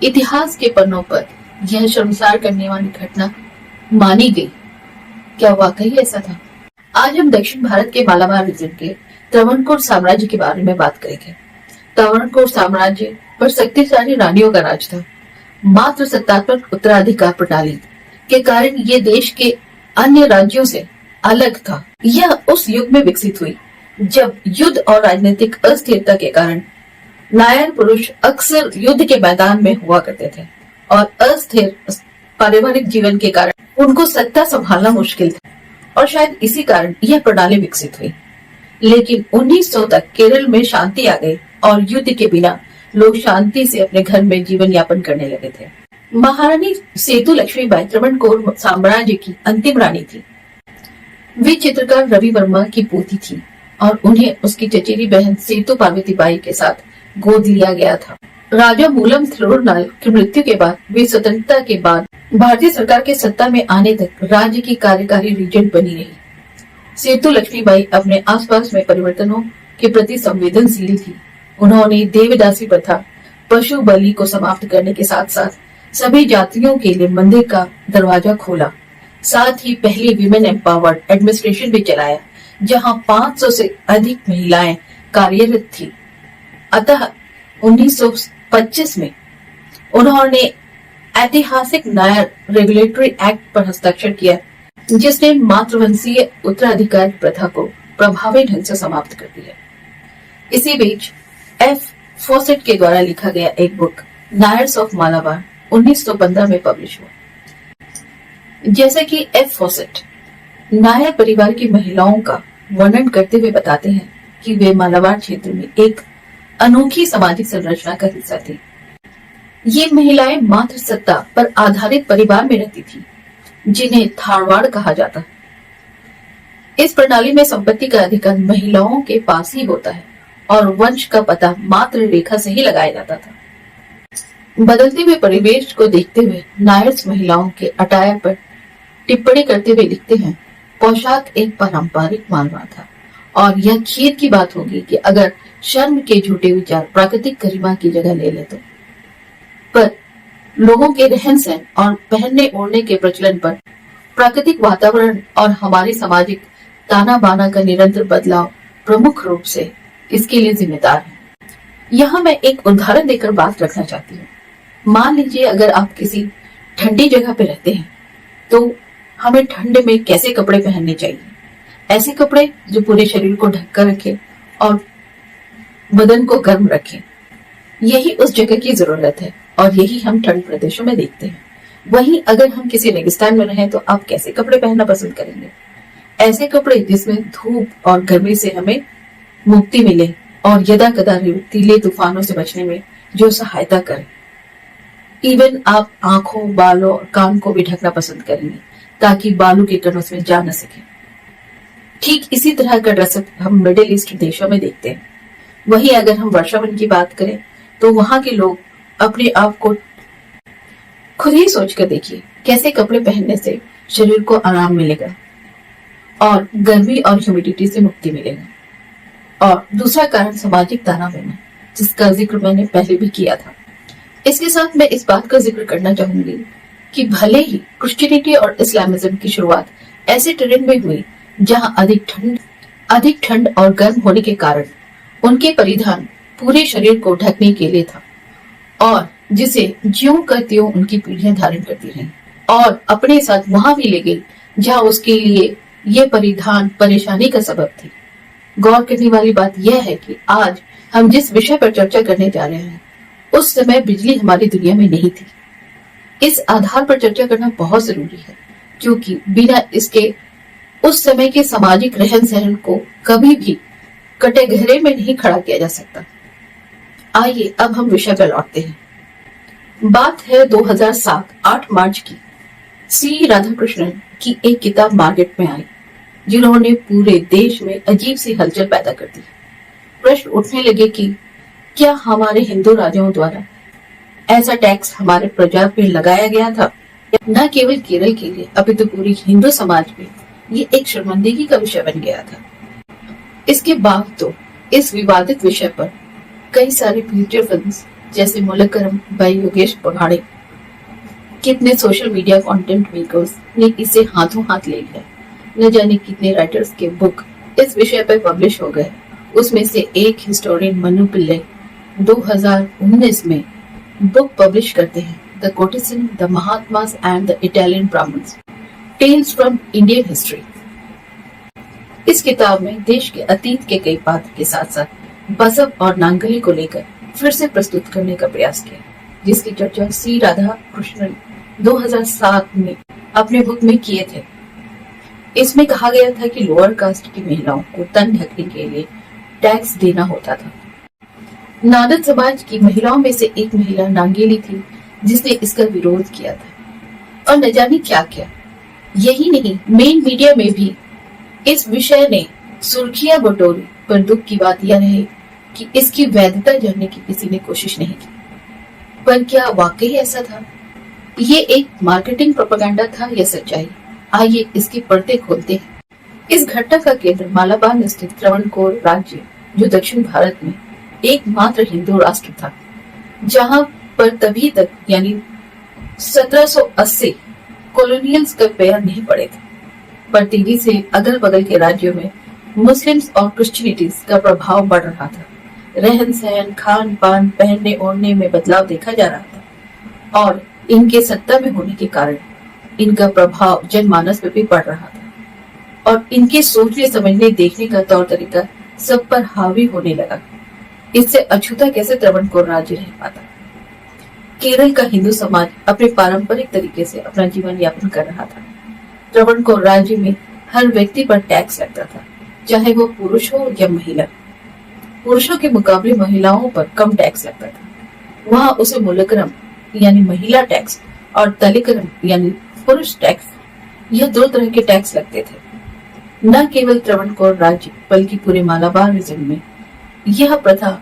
इतिहास के पन्नों पर यह शर्मसार करने वाली घटना मानी गई। क्या वाकई ऐसा था? आज हम दक्षिण भारत के मालाबार रीजन के त्रावणकोर साम्राज्य के बारे में बात करेंगे। त्रावणकोर साम्राज्य पर शक्तिशाली रानियों का राज था। मात्र सत्तात्मक उत्तराधिकार प्रणाली के कारण ये देश के अन्य राज्यों से अलग था। यह उस युग में विकसित हुई जब युद्ध और राजनीतिक अस्थिरता के कारण नायर पुरुष अक्सर युद्ध के मैदान में हुआ करते थे और अस्थिर पारिवारिक जीवन के कारण उनको सत्ता संभालना मुश्किल था और शायद इसी कारण यह प्रणाली विकसित हुई। लेकिन 1900 तक केरल में शांति आ गई और युद्ध के बिना लोग शांति से अपने घर में जीवन यापन करने लगे थे। महारानी सेतु लक्ष्मीबाई त्रावणकोर साम्राज्य की अंतिम रानी थी। वे चित्रकार रवि वर्मा की पोती थी और उन्हें उसकी चचेरी बहन सेतु पार्वतीबाई के साथ गोद लिया गया था। राजा मूलम थिरुनाल की मृत्यु के बाद वे स्वतंत्रता के बाद भारतीय सरकार के सत्ता में आने तक राज्य की कार्यकारी रीजेंट बनी रही। सेतु लक्ष्मीबाई अपने आसपास में परिवर्तनों के प्रति संवेदनशील थी। उन्होंने देवदासी प्रथा, पशु बलि को समाप्त करने के साथ साथ सभी जातियों के लिए मंदिर का दरवाजा खोला। साथ ही पहली विमेन एम्पावर्ड एडमिनिस्ट्रेशन भी चलाया, जहां 500 से अधिक महिलाएं कार्यरत थी। अतः 1925 में उन्होंने ऐतिहासिक नायर रेगुलेटरी एक्ट पर हस्ताक्षर किया, जिसने मातृवंशीय उत्तराधिकार प्रथा को प्रभावी ढंग से समाप्त कर दिया। इसी बीच एफ फॉसेट के द्वारा लिखा गया एक बुक नायर्स ऑफ मालाबार 1915 में पब्लिश हुआ। जैसे कि एफ फॉसेट नायर परिवार की महिलाओं का वर्णन करते हुए बताते हैं कि वे मालाबार क्षेत्र में एक अनोखी सामाजिक संरचना का हिस्सा थी। ये महिलाएं मात्र सत्ता पर आधारित परिवार में रहती थी, जिन्हें थारवाड़ कहा जाता। इस प्रणाली में संपत्ति का अधिकार महिलाओं के पास ही होता है और वंश का पता मात्र रेखा से ही लगाया जाता था। बदलते हुए परिवेश को देखते हुए नायर्स महिलाओं के अटायर पर टिप्पणी करते हुए लिखते हैं, पोशाक एक पारंपरिक मानवा था और यह खेद की बात होगी कि अगर शर्म के झूठे विचार प्राकृतिक गरिमा की जगह ले ले तो। पर लोगों के रहन सहन और पहनने ओढ़ने के प्रचलन पर प्राकृतिक वातावरण और हमारी सामाजिक ताना बाना का निरंतर बदलाव प्रमुख रूप से इसके लिए जिम्मेदार है। यहाँ मैं एक उदाहरण देकर बात रखना चाहती हूँ। मान लीजिए अगर आप किसी ठंडी जगह पे रहते हैं तो हमें ठंड में कैसे कपड़े पहनने चाहिए? ऐसे कपड़े जो पूरे शरीर को ढककर रखे और बदन को गर्म रखें। यही उस जगह की जरूरत है और यही हम ठंड प्रदेशों में देखते हैं। वहीं अगर हम किसी रेगिस्तान में रहें तो आप कैसे कपड़े पहनना पसंद करेंगे? ऐसे कपड़े जिसमें धूप और गर्मी से हमें मुक्ति मिले और यदा कदा रेतीले तूफानों से बचने में जो सहायता करे। इवन आप आंखों, बालों और कान को भी ढकना पसंद करेंगे ताकि बालू के कण उसमें जा न सके। ठीक इसी तरह का ड्रेसअप हम मिडिल ईस्ट देशों में देखते हैं। वहीं अगर हम वर्षावन की बात करें तो वहां के लोग अपने आप को खुद ही सोचकर देखिए कैसे कपड़े पहनने से शरीर को आराम मिलेगा और गर्मी और ह्यूमिडिटी से मुक्ति मिलेगा। और दूसरा कारण सामाजिक ताना बाना, जिसका जिक्र मैंने पहले भी किया था। इसके साथ मैं इस बात का जिक्र करना चाहूंगी कि भले ही क्रिश्चियनिटी और इस्लामिज्म की शुरुआत ऐसे टेरेन में हुई जहां अधिक ठंड और गर्म होने के कारण उनके परिधान पूरे शरीर को ढकने के लिए था और जिसे ज्यों का त्यों उनकी पीढ़ियां धारण करती रहीं और अपने साथ वहां भी ले गई जहां उसके लिए ये परिधान परेशानी का सबब थी। गौर करने वाली बात यह है कि आज हम जिस विषय पर चर्चा करने जा रहे हैं उस समय बिजली हमारी दुनिया में नहीं थी। इस आधार पर चर्चा करना बहुत जरूरी है क्योंकि बिना इसके उस समय के सामाजिक रहन सहन को कभी भी कटघरे में नहीं खड़ा किया जा सकता। आइए अब हम विषय पर लौटते हैं। बात है 2007 8 मार्च की। सी राधाकृष्णन की एक किताब मार्केट में आई जिन्होंने पूरे देश में अजीब सी हलचल पैदा कर दी। प्रश्न उठने लगे कि क्या हमारे हिंदू राजाओं द्वारा ऐसा टैक्स हमारे प्रजा पे लगाया गया था? न केवल केरल के लिए अपितु पूरी हिंदू समाज में ये एक शर्मिंदगी का विषय बन गया था। इसके बाद तो इस विवादित विषय पर कई सारे फीचर फिल्म्स जैसे मुलक्करम बाई योगेश पघाड़े। कितने सोशल मीडिया कंटेंट मेकर्स ने इसे हाथों हाथ ले लिया। न जाने कितने राइटर्स के बुक इस विषय पर पब्लिश हो गए। उसमें से एक हिस्टोरियन मनु पिल्ले 2019 में बुक पब्लिश करते हैं, the courtesan, the Mahatmas and the Italian Brahmans, tales from Indian history. इस किताब में देश के अतीत के कई पात्र के साथ साथ बसव और नांगली को लेकर फिर से प्रस्तुत करने का प्रयास किया, जिसकी चर्चा सी राधा कृष्णन 2007 में अपने बुक में किए थे। इसमें कहा गया था कि लोअर कास्ट की महिलाओं को तन ढकने के लिए टैक्स देना होता था। नादर समाज की महिलाओं में से एक महिला नांगेली थी जिसने इसका विरोध किया था और न जाने क्या क्या। यही नहीं, मेन मीडिया में भी इस विषय ने सुर्खियां बटोरी, पर दुख की बात यह रही कि इसकी वैधता जानने की किसी ने कोशिश नहीं की। पर क्या वाकई ऐसा था? ये एक मार्केटिंग प्रोपेगेंडा था या सच्चाई? आइए इसकी पर्दे खोलते हैं। इस घटना का केंद्र मालाबार स्थित त्रावणकोर राज्य, जो दक्षिण भारत में एकमात्र हिंदू राष्ट्र था, जहां पर तभी तक यानी 1780 कॉलोनियल्स का पैर नहीं पड़े थे। पर तेजी से अगल बगल के राज्यों में मुस्लिम्स और क्रिश्चियनिटीज का प्रभाव बढ़ रहा था। रहन सहन, खान पान, पहनने ओढ़ने में बदलाव देखा जा रहा था और इनके सत्ता में होने के कारण इनका प्रभाव जनमानस पे भी पड़ रहा था और इनके सोचने समझने देखने का तौर तरीका सब पर हावी होने लगा। इससे अछूता कैसे त्रावणकोर राज्य रह पाता? केरल का हिंदू समाज अपने पारंपरिक तरीके से अपना जीवन यापन कर रहा था। त्रावणकोर राज्य में हर व्यक्ति पर टैक्स लगता था, चाहे वो पुरुष हो या महिला। पुरुषों के मुकाबले महिलाओं पर कम टैक्स लगता था। वहाँ उसे मुलक्करम यानी महिला टैक्स और तलिकरम यानी पुरुष टैक्स, यह दो तरह के टैक्स लगते थे। न केवल त्रावणकोर राज्य बल्कि पूरे मालाबार रीजन में यह प्रथा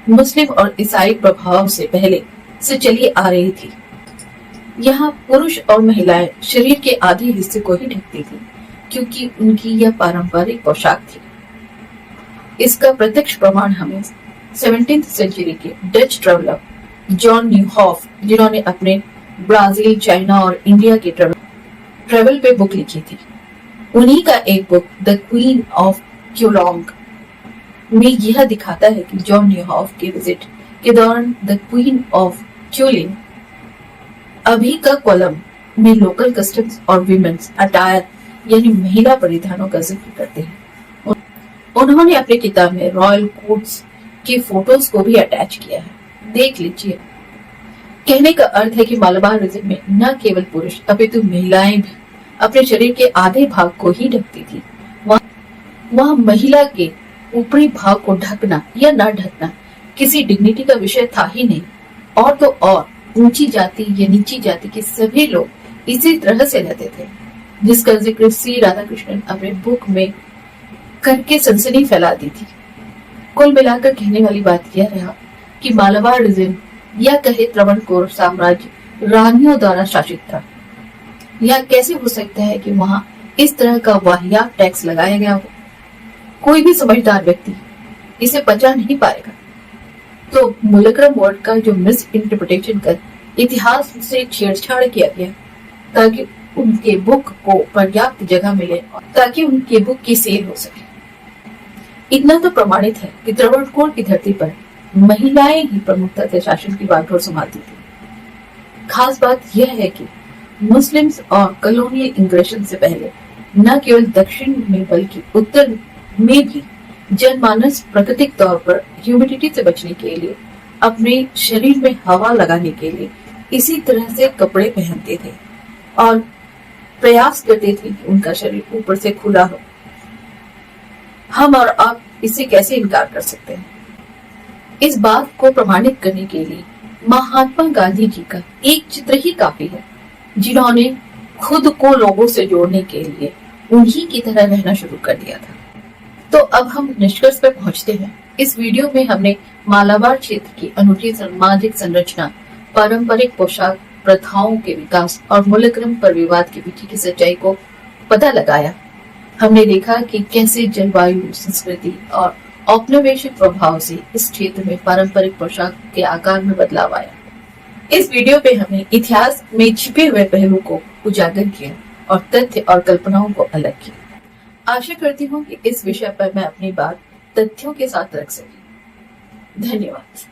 मुस्लिम और ईसाई प्रभाव से पहले से चली आ रही थी। यहाँ पुरुष और महिलाएं शरीर के आधे हिस्से को ही ढकती थी क्योंकि उनकी यह पारंपरिक पोशाक थी। इसका प्रत्यक्ष प्रमाण हमें 17th सेंचुरी के डच ट्रैवलर जॉन न्यूहॉफ, जिन्होंने अपने ब्राजील, चाइना और इंडिया के ट्रेवल पे बुक लिखी थी, उन्हीं का एक बुक द क्वीन ऑफ क्यूलोंग में यह दिखाता है कि जॉन न्यूहॉफ के विजिट के दौरान द क्वीन ऑफ क्यूलिंग अभी का कॉलम में लोकल कस्टम्स और विमेन्स अटायर यानी महिला परिधानों का जिक्र करते हैं। उन्होंने अपनी किताब में रॉयल कोर्ट्स के फोटोज को भी अटैच किया है, देख लीजिए। कहने का अर्थ है कि मालाबार रीजन में न केवल पुरुष अपितु महिलाएं भी अपने शरीर के आधे भाग को ही ढकती थी। वहाँ महिला के ऊपरी भाग को ढकना या न ढकना किसी डिग्निटी का विषय था ही नहीं। और तो और ऊंची जाति या नीची जाति के सभी लोग इसी तरह से रहते थे, जिसका जिक्र सी राधाकृष्णन अपने बुक में करके सनसनी फैला दी थी। कुल मिलाकर कहने वाली बात यह रहा कि मालाबार रीजन या कहे त्रावणकोर साम्राज्य रानियों द्वारा शासित था। यह कैसे हो सकता है कि वहाँ इस तरह का वाहियात टैक्स लगाया गया हो? कोई भी समझदार व्यक्ति इसे पचा नहीं पाएगा। तो मुलक्करम वर्ड का जो मिस इंटरप्रिटेशन कर इतिहास से छेड़छाड़ किया गया ताकि उनके बुक को पर्याप्त जगह मिले, ताकि उनके बुक की सेल हो सके। इतना तो प्रमाणित है कि त्रावणकोर की धरती पर महिलाएं ही प्रमुखता से शासन की बागडोर संभालती थी। खास बात यह है कि मुस्लिम्स और कॉलोनियल इंग्रेशन से पहले न केवल दक्षिण में बल्कि उत्तर में भी जनमानस प्राकृतिक तौर पर ह्यूमिडिटी से बचने के लिए, अपने शरीर में हवा लगाने के लिए इसी तरह से कपड़े पहनते थे और प्रयास करते थे कि उनका शरीर ऊपर से खुला हो। हम और आप इससे कैसे इनकार कर सकते हैं? इस बात को प्रमाणित करने के लिए महात्मा गांधी जी का एक चित्र ही काफी है, जिन्होंने खुद को लोगों से जोड़ने के लिए उन्हीं की तरह रहना शुरू कर दिया था। तो अब हम निष्कर्ष पर पहुंचते हैं। इस वीडियो में हमने मालाबार क्षेत्र की अनूठी सामाजिक संरचना, पारंपरिक पोशाक प्रथाओं के विकास और मुलक्करम पर विवाद के पीछे की सच्चाई को पता लगाया। हमने देखा कि कैसे जलवायु, संस्कृति और औपनिवेशिक प्रभाव से इस क्षेत्र में पारंपरिक पोशाक के आकार में बदलाव आया। इस वीडियो पे हमने इतिहास में छिपे हुए पहलू को उजागर किया और तथ्य और कल्पनाओं को अलग किया। आशा करती हूँ कि इस विषय पर मैं अपनी बात तथ्यों के साथ रख सकी। धन्यवाद।